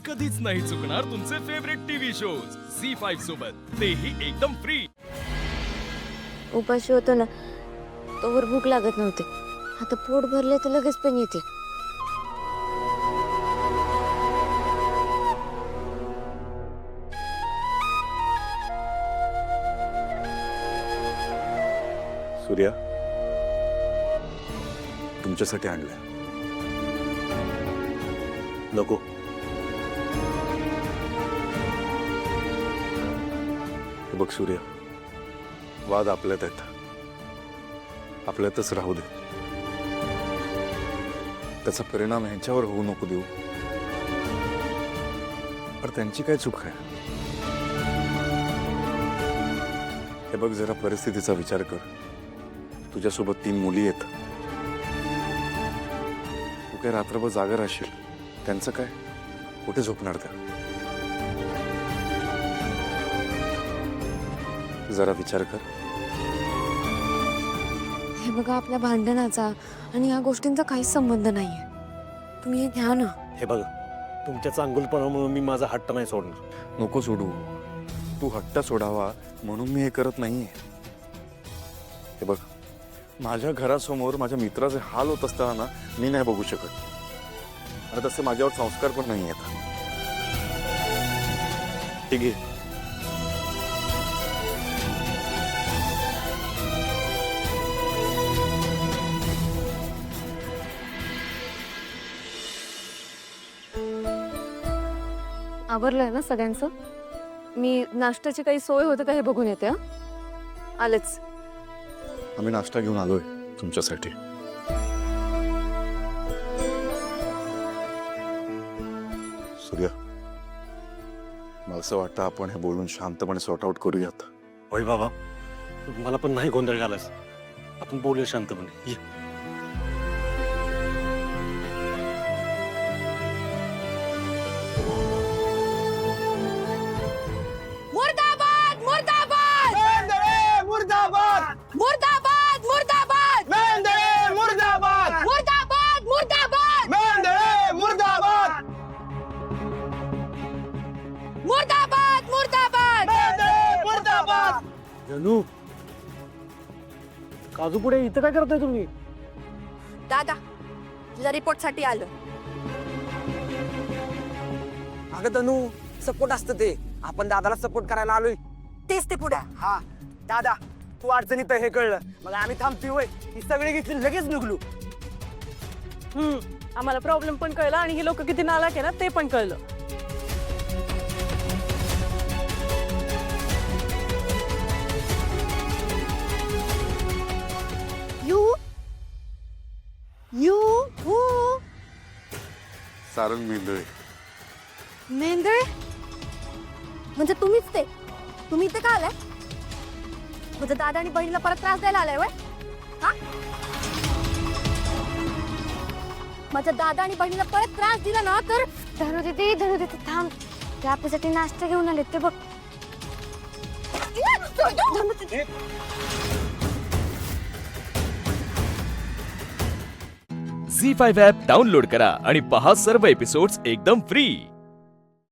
कधीच नाही चुकणार तुमचे फेवरेट टीव्ही शोज झी5 सोबत, तेही एकदम फ्री। उपाशी होतो ना तोवर भूक लागत नव्हती, आता पोट भरले तर लगेच पण येते। सूर्या, तुमच्यासाठी आणलंय। नको, हे बघ सूर्या, वाद आपल्यात आहेत, आपल्यातच राहू दे। त्याचा परिणाम ह्यांच्यावर होऊ नको देऊ। पण त्यांची काय चूक आहे? हे बघ, जरा परिस्थितीचा विचार कर। तुझ्यासोबत 3 मुली आहेत, तू काय रात्रभर जागा राहशील, त्यांचं काय? कुठे झोपणार त्या? जरा विचार कर। हे बघा, आपल्या भांडणाचा आणि या गोष्टींचा काहीच संबंध नाहीये, तुम्ही हे घ्या ना। हे बघ, तुमच्या चांगुलपणामुळे मी माझा हट्ट नाही सोडणार। नको सोडू, तू हट्ट सोडावा म्हणून मी हे करत नाहीये। हे बघ, माझ्या घरासमोर माझ्या मित्राचे हाल होत असताना ना मी नाही बघू शकत, आणि तसे माझ्यावर संस्कार पण नाही आहेत। ठीक आहे, आवरलंय ना सगळ्यांचं? मी नाश्त्याची काही सोय होते का हे बघून येते। आलेच। आम्ही नाश्ता घेऊन आलोय तुमच्यासाठी। सूर्या, मला असं वाटतं आपण हे बोलून शांतपणे सॉर्ट आउट करूयात। होय बाबा, मला पण नाही गोंधळ घालायच, आपण बोलूया शांतपणे। ये. मुर्दाबाद मुर्दाबाद मुर्दाबाद मुर्दाबाद मुर्दाबाद मेंदळे मुर्दाबाद मुर्दाबाद मुर्दाबाद मेंदळे मुर्दाबाद मुर्दाबाद मुर्दाबाद मेंदळे मुर्दाबाद। जनू, काजू पुढे इथं काय करताय तुम्ही? दादा, तुझ्या रिपोर्ट साठी आलो। अगं तनू, सपोर्ट असतं ते, आपण दादाला सपोर्ट करायला आलोय। तेच ते पुढे। हा दादा, तू अडचणीत आहे हे कळलं, मग आम्ही थांबतोय, ही सगळी घेतली लगेच निघलो। आम्हाला प्रॉब्लेम पण कळला आणि हे लोक किती नालायक आहे ना ते पण कळलं। यू सारंग मेंदळे। मेंदळे म्हणजे तुम्हीच ते? तुम्ही इथे का आलाय? म्हणजे दादा आणि बहिणीला परत त्रास द्यायला आलाय वय? हा? माझ्या दादा आणि बहिणीला परत त्रास दिला ना तर धनु दीदी थांब, ते आपल्यासाठी नाश्ता घेऊन आले ते बघ। धनु दीदी, झी5 ॲप डाउनलोड करा आणि पहा सर्व एपिसोड्स एकदम फ्री।